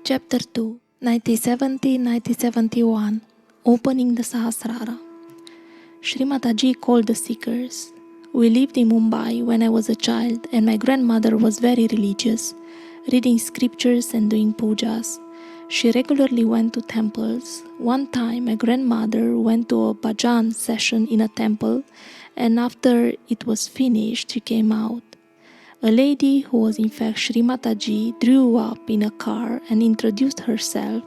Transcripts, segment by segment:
Chapter 2, 1970-1971, Opening the Sahasrara. Shri Mataji called the seekers. We lived in Mumbai when I was a child, and my grandmother was very religious, reading scriptures and doing pujas. She regularly went to temples. One time my grandmother went to a bhajan session in a temple, and after it was finished she came out. A lady who was in fact Shri Mataji drew up in a car and introduced herself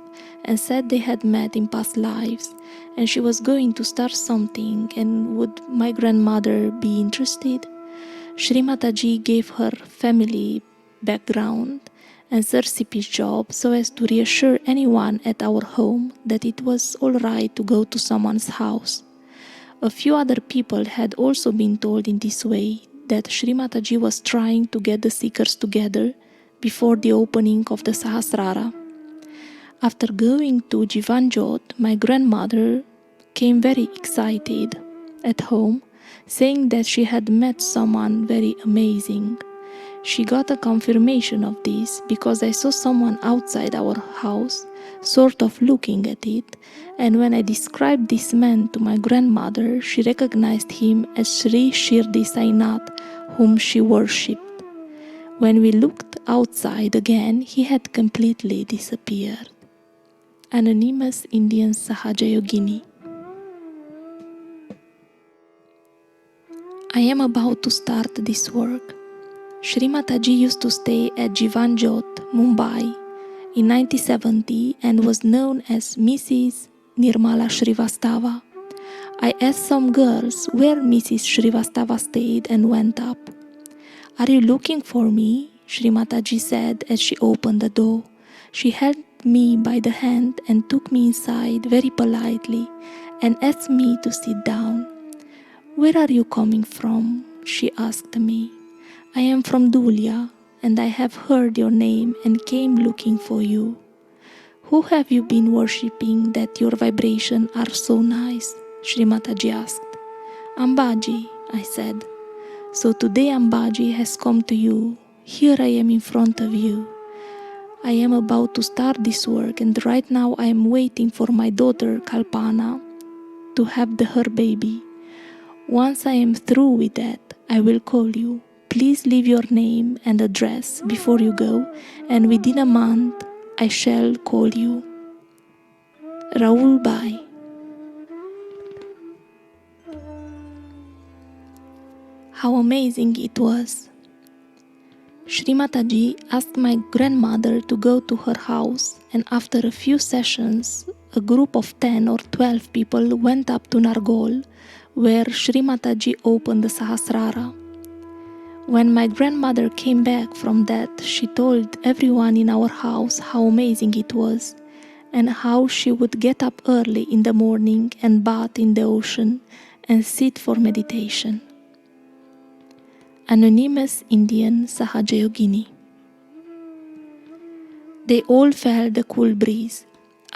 and said they had met in past lives and she was going to start something and would my grandmother be interested? Shri Mataji gave her family background and Sirsipi's job so as to reassure anyone at our home that it was all right to go to someone's house. A few other people had also been told in this way that Shri Mataji was trying to get the seekers together before the opening of the Sahasrara. After going to Jivanjot, my grandmother came very excited at home, saying that she had met someone very amazing. She got a confirmation of this because I saw someone outside our house, sort of looking at it, and when I described this man to my grandmother, she recognized him as Sri Shirdi Sainath, whom she worshipped. When we looked outside again, he had completely disappeared. Anonymous Indian Sahaja Yogini. I am about to start this work. Shri Mataji used to stay at Jivanjot, Mumbai, in 1970 and was known as Mrs. Nirmala Srivastava. I asked some girls where Mrs. Srivastava stayed and went up. "Are you looking for me?" Shri Mataji said as she opened the door. She held me by the hand and took me inside very politely and asked me to sit down. "Where are you coming from?" she asked me. "I am from Dhulia and I have heard your name and came looking for you." "Who have you been worshipping that your vibrations are so nice?" Shri Mataji asked. "Ambaji," I said. "So today Ambaji has come to you. Here I am in front of you. I am about to start this work and right now I am waiting for my daughter Kalpana to have her baby. Once I am through with that, I will call you. Please leave your name and address before you go, and within a month I shall call you. Raul Bai." How amazing it was! Shri Mataji asked my grandmother to go to her house, and after a few sessions, a group of 10 or 12 people went up to Nargol, where Shri Mataji opened the Sahasrara. When my grandmother came back from that, she told everyone in our house how amazing it was, and how she would get up early in the morning and bath in the ocean and sit for meditation. Anonymous Indian Sahaja Yogini. They all felt the cool breeze.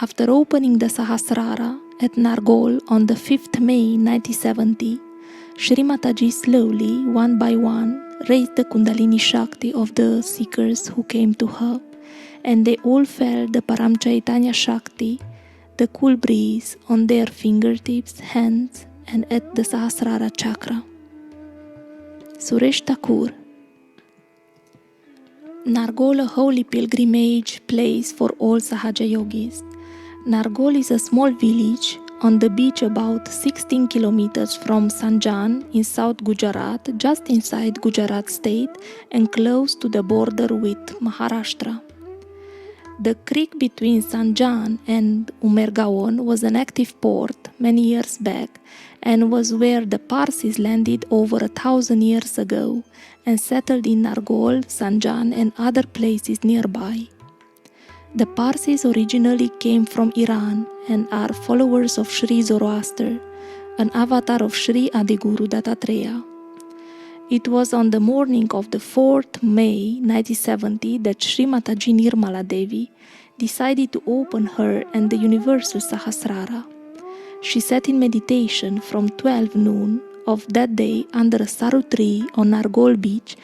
After opening the Sahasrara at Nargol on the 5th May 1970, Shri Mataji slowly, one by one, raised the Kundalini Shakti of the seekers who came to her, and they all felt the Param Chaitanya Shakti, the cool breeze on their fingertips, hands, and at the Sahasrara chakra. Suresh Thakur. Nargol, a holy pilgrimage place for all Sahaja yogis. Nargol is a small village on the beach about 16 kilometers from Sanjan in South Gujarat, just inside Gujarat state and close to the border with Maharashtra. The creek between Sanjan and Umergaon was an active port many years back and was where the Parsis landed over 1,000 years ago and settled in Nargol, Sanjan and other places nearby. The Parsis originally came from Iran and are followers of Shri Zoroaster, an avatar of Shri Adiguru Dattatreya. It was on the morning of the 4th May 1970 that Shri Mataji Nirmala Devi decided to open her and the universal Sahasrara. She sat in meditation from 12 noon of that day under a saru tree on Nargol beach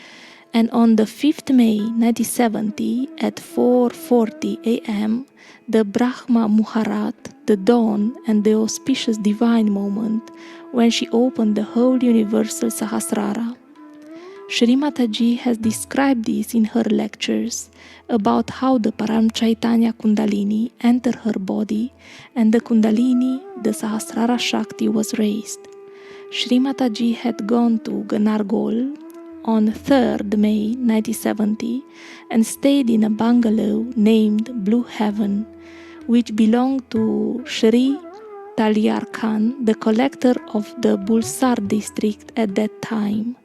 And on the 5th May 1970 at 4:40 a.m., the Brahma Muharat, the dawn and the auspicious divine moment when she opened the whole universal Sahasrara. Shri Mataji has described this in her lectures about how the Param Chaitanya Kundalini entered her body and the Kundalini, the Sahasrara Shakti, was raised. Shri Mataji had gone to Nargol on 3rd May 1970 and stayed in a bungalow named Blue Heaven, which belonged to Shri Talyar Khan, the collector of the Bulsar district at that time.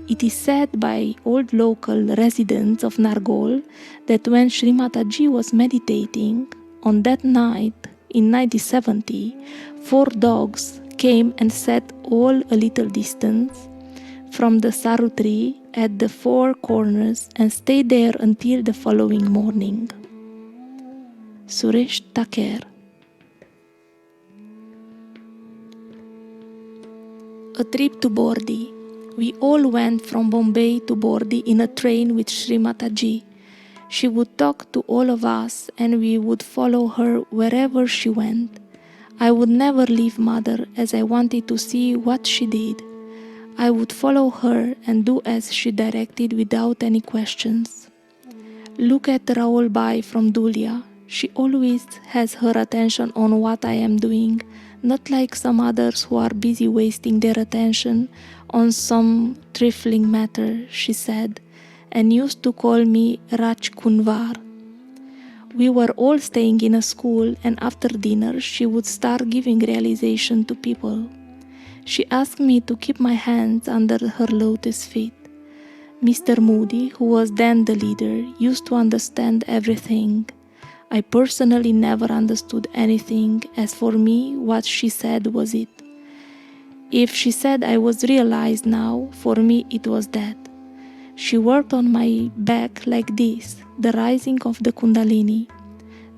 It is said by old local residents of Nargol that when Shri Mataji was meditating on that night in 1970, 4 dogs came and sat all a little distance from the saru tree at the 4 corners and stayed there until the following morning. Suresh Thakur. A trip to Bordi. We all went from Bombay to Bordi in a train with Shri Mataji. She would talk to all of us and we would follow her wherever she went. I would never leave Mother as I wanted to see what she did. I would follow her and do as she directed without any questions. Look at Raul Bai from Dhulia. She always has her attention on what I am doing, not like some others who are busy wasting their attention on some trifling matter, she said, and used to call me Raj Kunvar. We were all staying in a school, and after dinner she would start giving realization to people. She asked me to keep my hands under her lotus feet. Mr. Moody, who was then the leader, used to understand everything. I personally never understood anything, as for me, what she said was it. If she said I was realized now, for me it was that. She worked on my back like this, the rising of the Kundalini.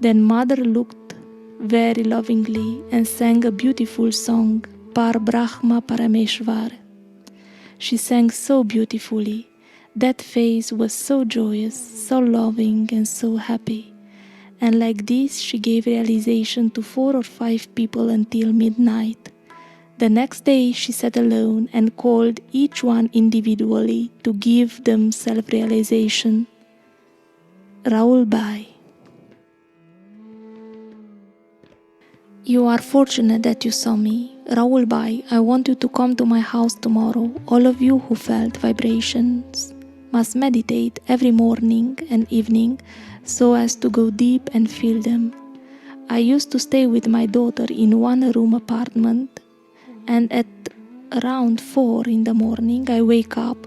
Then Mother looked very lovingly and sang a beautiful song, Par Brahma Parameshwar. She sang so beautifully. That face was so joyous, so loving and so happy. And like this she gave realization to 4 or 5 people until midnight. The next day she sat alone and called each one individually to give them self-realization. Raul Bai. You are fortunate that you saw me. Raul Bai, I want you to come to my house tomorrow. All of you who felt vibrations must meditate every morning and evening so as to go deep and feel them. I used to stay with my daughter in 1-room apartment, and at around 4 in the morning I wake up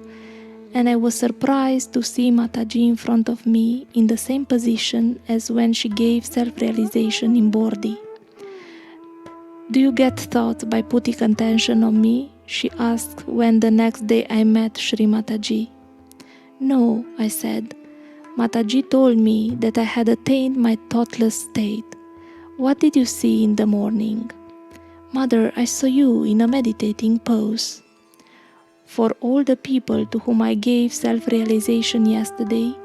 and I was surprised to see Mataji in front of me in the same position as when she gave self-realization in Bordi. Do you get thoughts by putting attention on me? She asked when the next day I met Shri Mataji. No, I said. Mataji told me that I had attained my thoughtless state. What did you see in the morning? Mother, I saw you in a meditating pose. For all the people to whom I gave self-realization yesterday,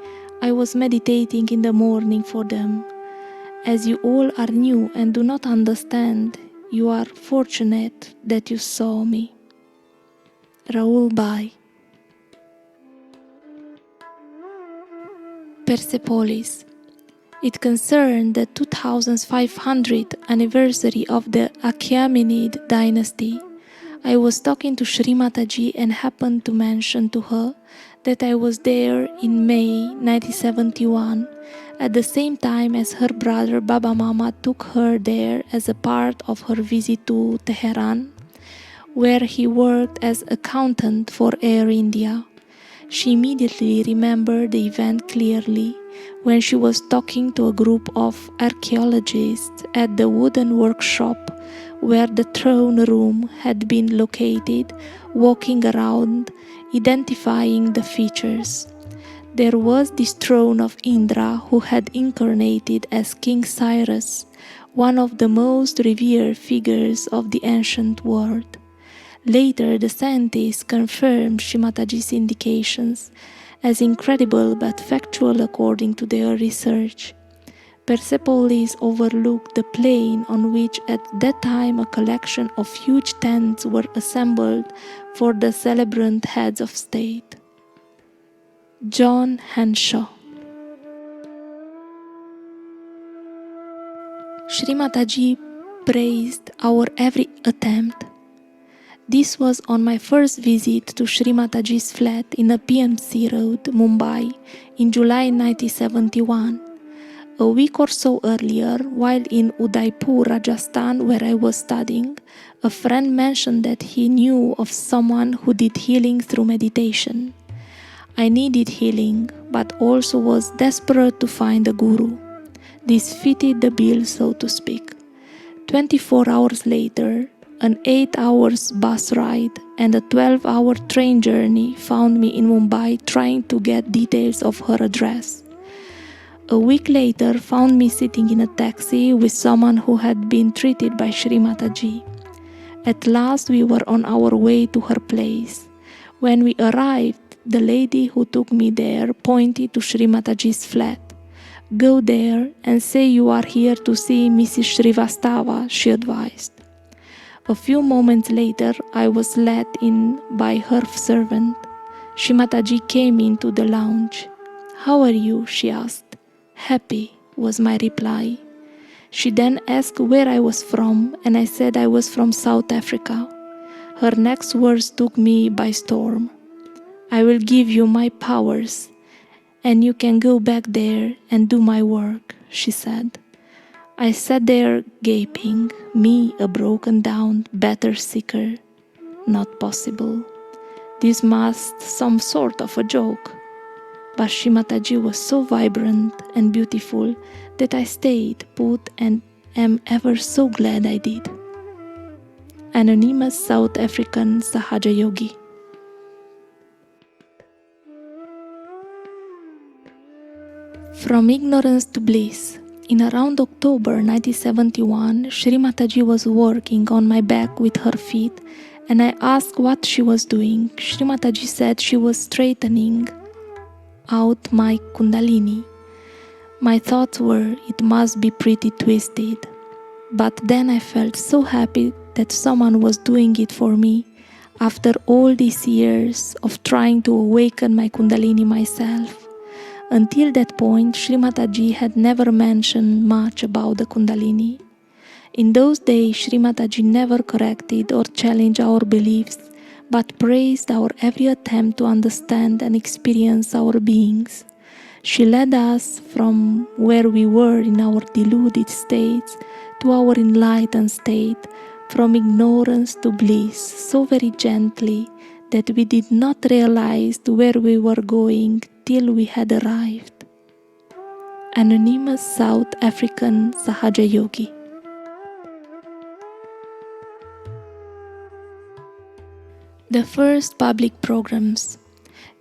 I was meditating in the morning for them. As you all are new and do not understand, you are fortunate that you saw me. Raul Bai. Persepolis. It concerned the 2500th anniversary of the Achaemenid dynasty. I was talking to Shri Mataji and happened to mention to her that I was there in May 1971, at the same time as her brother Baba Mama took her there as a part of her visit to Tehran, where he worked as accountant for Air India. She immediately remembered the event clearly when she was talking to a group of archaeologists at the wooden workshop where the throne room had been located, walking around, identifying the features. There was this throne of Indra who had incarnated as King Cyrus, one of the most revered figures of the ancient world. Later, the scientists confirmed Shri Mataji's indications, as incredible but factual according to their research. Persepolis overlooked the plain on which at that time a collection of huge tents were assembled for the celebrant heads of state. John Henshaw. Shri Mataji praised our every attempt. This was on my first visit to Shri Mataji's flat in a PMC Road, Mumbai, in July 1971. A week or so earlier, while in Udaipur, Rajasthan, where I was studying, a friend mentioned that he knew of someone who did healing through meditation. I needed healing, but also was desperate to find a guru. This fitted the bill, so to speak. 24 hours later, an 8 hours bus ride and a 12-hour train journey found me in Mumbai trying to get details of her address. A week later found me sitting in a taxi with someone who had been treated by Shri Mataji. At last we were on our way to her place. When we arrived, the lady who took me there pointed to Shri Mataji's flat. "Go there and say you are here to see Mrs. Shrivastava," she advised. A few moments later, I was let in by her servant. Shri Mataji came into the lounge. "How are you?" she asked. "Happy," was my reply. She then asked where I was from, and I said I was from South Africa. Her next words took me by storm. "I will give you my powers, and you can go back there and do my work," she said. I sat there gaping, me a broken down, better seeker. Not possible. This must some sort of a joke. But Shri Mataji was so vibrant and beautiful that I stayed put and am ever so glad I did. Anonymous South African Sahaja Yogi. From ignorance to bliss. In around October 1971, Shri Mataji was working on my back with her feet, and I asked what she was doing. Shri Mataji said she was straightening out my kundalini. My thoughts were, it must be pretty twisted. But then I felt so happy that someone was doing it for me after all these years of trying to awaken my kundalini myself. Until that point, Shri Mataji had never mentioned much about the kundalini. In those days, Shri Mataji never corrected or challenged our beliefs, but praised our every attempt to understand and experience our beings. She led us from where we were in our deluded states to our enlightened state, from ignorance to bliss, so very gently that we did not realize where we were going till we had arrived. Anonymous South African Sahaja Yogi. The first public programs.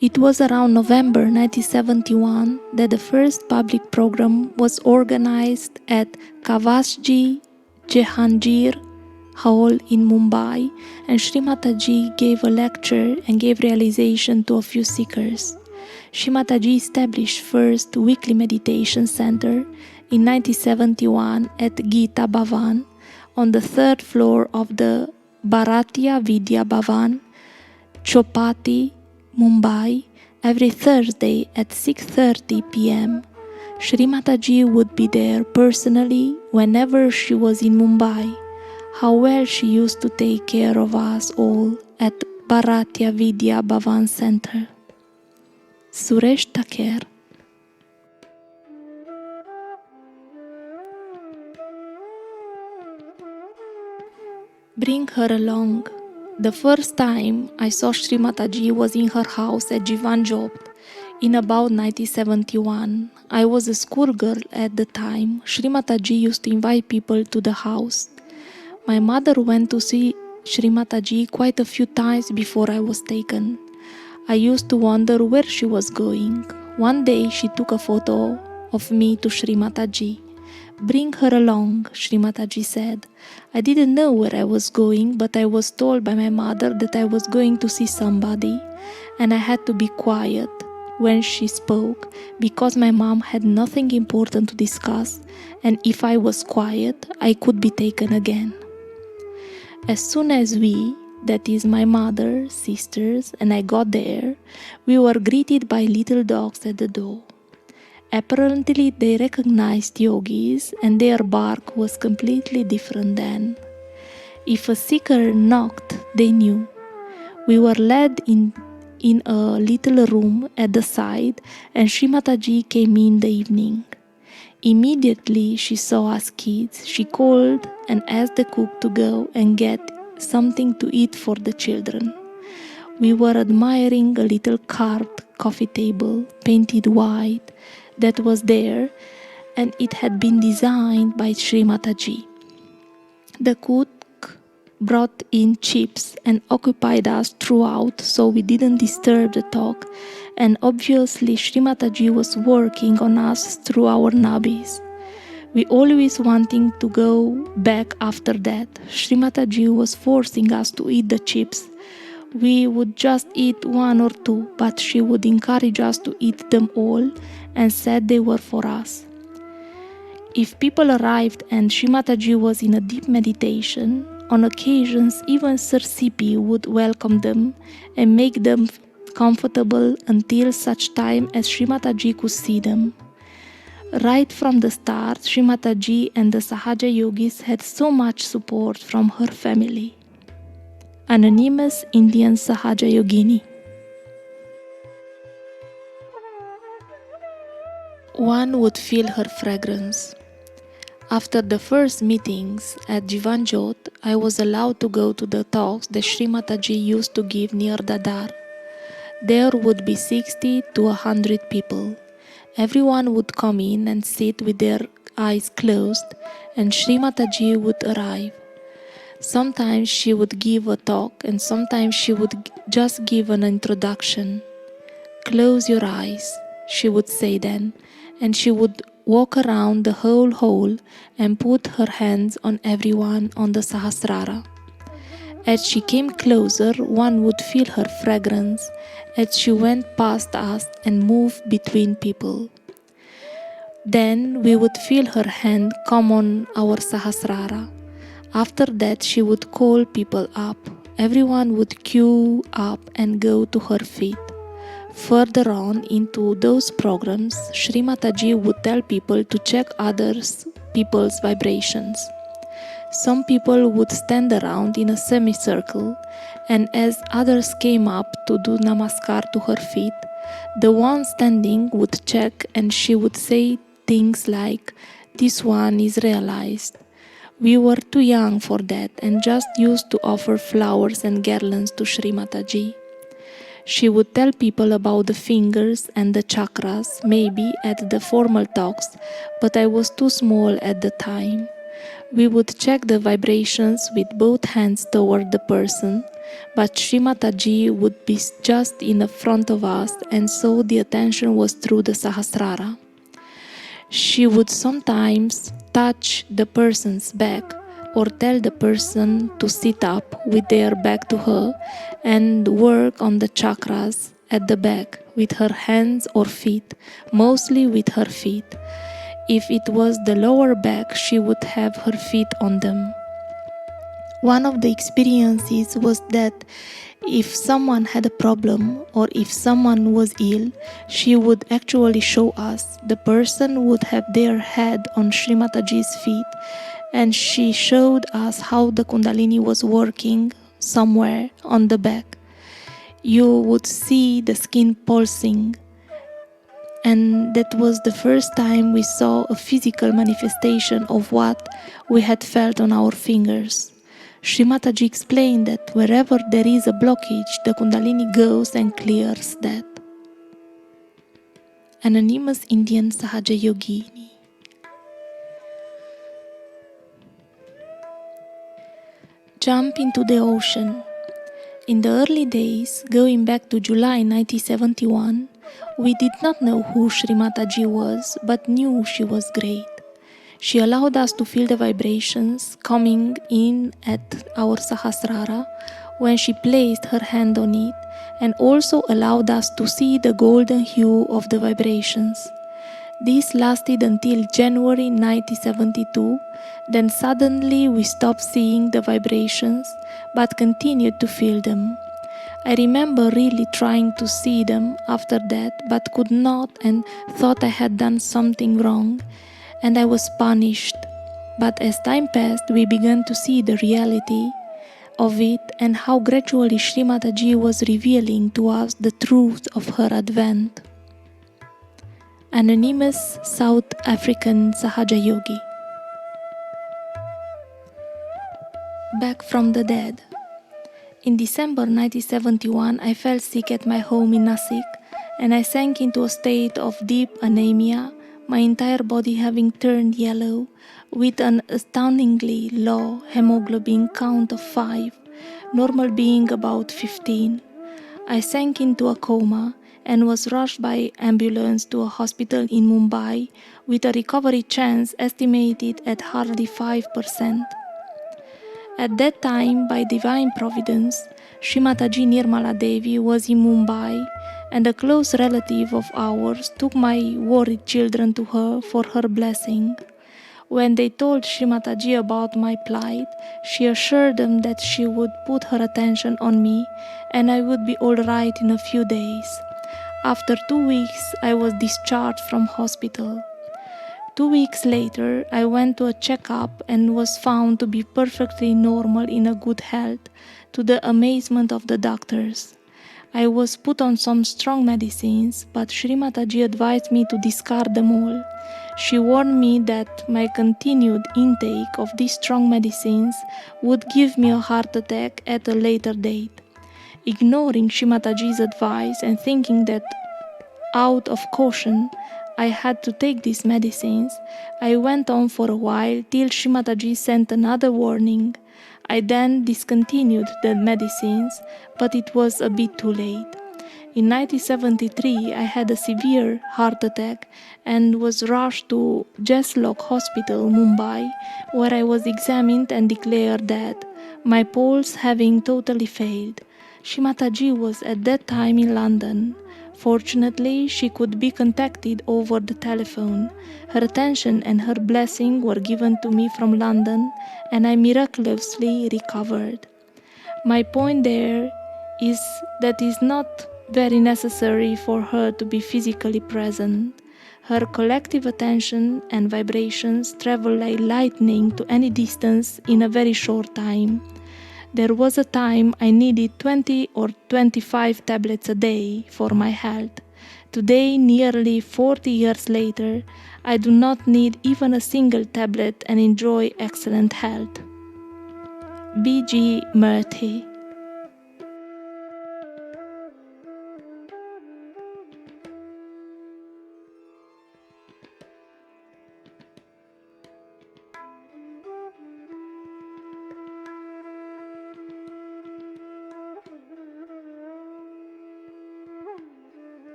It was around November 1971 that the first public program was organized at Kavasji Jehangir Hall in Mumbai, and Shri Mataji gave a lecture and gave realization to a few seekers. Shri Mataji established first weekly meditation center in 1971 at Gita Bhavan on the third floor of the Bharatiya Vidya Bhavan, Chopati, Mumbai, every Thursday at 6:30 p.m. Shri Mataji would be there personally whenever she was in Mumbai. How well she used to take care of us all at Bharatiya Vidya Bhavan Center. Suresh Thaker. Bring her along. The first time I saw Shri Mataji was in her house at Jivan Jopt in about 1971. I was a schoolgirl at the time. Shri Mataji used to invite people to the house. My mother went to see Shri Mataji quite a few times before I was taken. I used to wonder where she was going. One day she took a photo of me to Shri Mataji. "Bring her along," Shri Mataji said. I didn't know where I was going, but I was told by my mother that I was going to see somebody, and I had to be quiet. when she spoke, because my mom had nothing important to discuss, and if I was quiet, I could be taken again. As soon as we, that is my mother, sisters, and I got there, we were greeted by little dogs at the door. Apparently they recognized Yogis, and their bark was completely different then. If a seeker knocked, they knew. We were led in a little room at the side, and Shri Mataji came in the evening. Immediately she saw us kids. She called and asked the cook to go and get something to eat for the children. We were admiring a little carved coffee table, painted white, that was there, and it had been designed by Shri Mataji. The cook brought in chips and occupied us throughout, so we didn't disturb the talk, and obviously Shri Mataji was working on us through our nabis. We always wanting to go back after that. Shri Mataji was forcing us to eat the chips. We would just eat one or two, but she would encourage us to eat them all and said they were for us. If people arrived and Shri Mataji was in a deep meditation, on occasions even Sir Sipi would welcome them and make them comfortable until such time as Shri Mataji could see them. Right from the start, Shri Mataji and the Sahaja Yogis had so much support from her family. Anonymous Indian Sahaja Yogini. One would feel her fragrance. After the first meetings at Jivanjot, I was allowed to go to the talks that Shri Mataji used to give near Dadar. There would be 60 to 100 people. Everyone would come in and sit with their eyes closed, and Shri Mataji would arrive. Sometimes she would give a talk, and sometimes she would just give an introduction. "Close your eyes," she would say then, and she would walk around the whole hall and put her hands on everyone on the Sahasrara. As she came closer, one would feel her fragrance as she went past us and moved between people. Then we would feel her hand come on our Sahasrara. After that, she would call people up. Everyone would queue up and go to her feet. Further on into those programs, Shri Mataji would tell people to check others people's vibrations. Some people would stand around in a semicircle, and as others came up to do namaskar to her feet, the one standing would check and she would say things like, "This one is realized." We were too young for that and just used to offer flowers and garlands to Shri Mataji. She would tell people about the fingers and the chakras, maybe at the formal talks, but I was too small at the time. We would check the vibrations with both hands toward the person, but Shri Mataji would be just in the front of us, and so the attention was through the Sahasrara. She would sometimes touch the person's back or tell the person to sit up with their back to her and work on the chakras at the back with her hands or feet, mostly with her feet. If it was the lower back, she would have her feet on them. One of the experiences was that if someone had a problem or if someone was ill, she would actually show us. The person would have their head on Shri Mataji's feet, and she showed us how the Kundalini was working somewhere on the back. You would see the skin pulsing, and that was the first time we saw a physical manifestation of what we had felt on our fingers. Shri Mataji explained that wherever there is a blockage, the Kundalini goes and clears that. Anonymous Indian Sahaja Yogini. Jump into the ocean. In the early days, going back to July 1971, we did not know who Shri Mataji was, but knew she was great. She allowed us to feel the vibrations coming in at our Sahasrara when she placed her hand on it, and also allowed us to see the golden hue of the vibrations. This lasted until January 1972, then suddenly we stopped seeing the vibrations but continued to feel them. I remember really trying to see them after that but could not and thought I had done something wrong and I was punished. But as time passed, we began to see the reality of it and how gradually Shri Mataji was revealing to us the truth of her advent. Anonymous South African Sahaja Yogi. Back from the dead. In December 1971, I fell sick at my home in Nasik and I sank into a state of deep anemia, my entire body having turned yellow with an astoundingly low hemoglobin count of 5, normal being about 15. I sank into a coma and was rushed by ambulance to a hospital in Mumbai with a recovery chance estimated at hardly 5%. At that time, by divine providence, Shri Mataji Nirmala Devi was in Mumbai and a close relative of ours took my worried children to her for her blessing. When they told Shri Mataji about my plight, she assured them that she would put her attention on me and I would be all right in a few days. After 2 weeks, I was discharged from hospital. 2 weeks later, I went to a checkup and was found to be perfectly normal in a good health, to the amazement of the doctors. I was put on some strong medicines, but Shri Mataji advised me to discard them all. She warned me that my continued intake of these strong medicines would give me a heart attack at a later date. Ignoring Shri Mataji's advice and thinking that out of caution I had to take these medicines, I went on for a while till Shri Mataji sent another warning. I then discontinued the medicines, but it was a bit too late. In 1973, I had a severe heart attack and was rushed to Jeslock Hospital, Mumbai, where I was examined and declared dead, my pulse having totally failed. Shri Mataji was at that time in London. Fortunately, she could be contacted over the telephone. Her attention and her blessing were given to me from London, and I miraculously recovered. My point there is that it is not very necessary for her to be physically present. Her collective attention and vibrations travel like lightning to any distance in a very short time. There was a time I needed 20 or 25 tablets a day for my health. Today, nearly 40 years later, I do not need even a single tablet and enjoy excellent health. B.G. Murthy.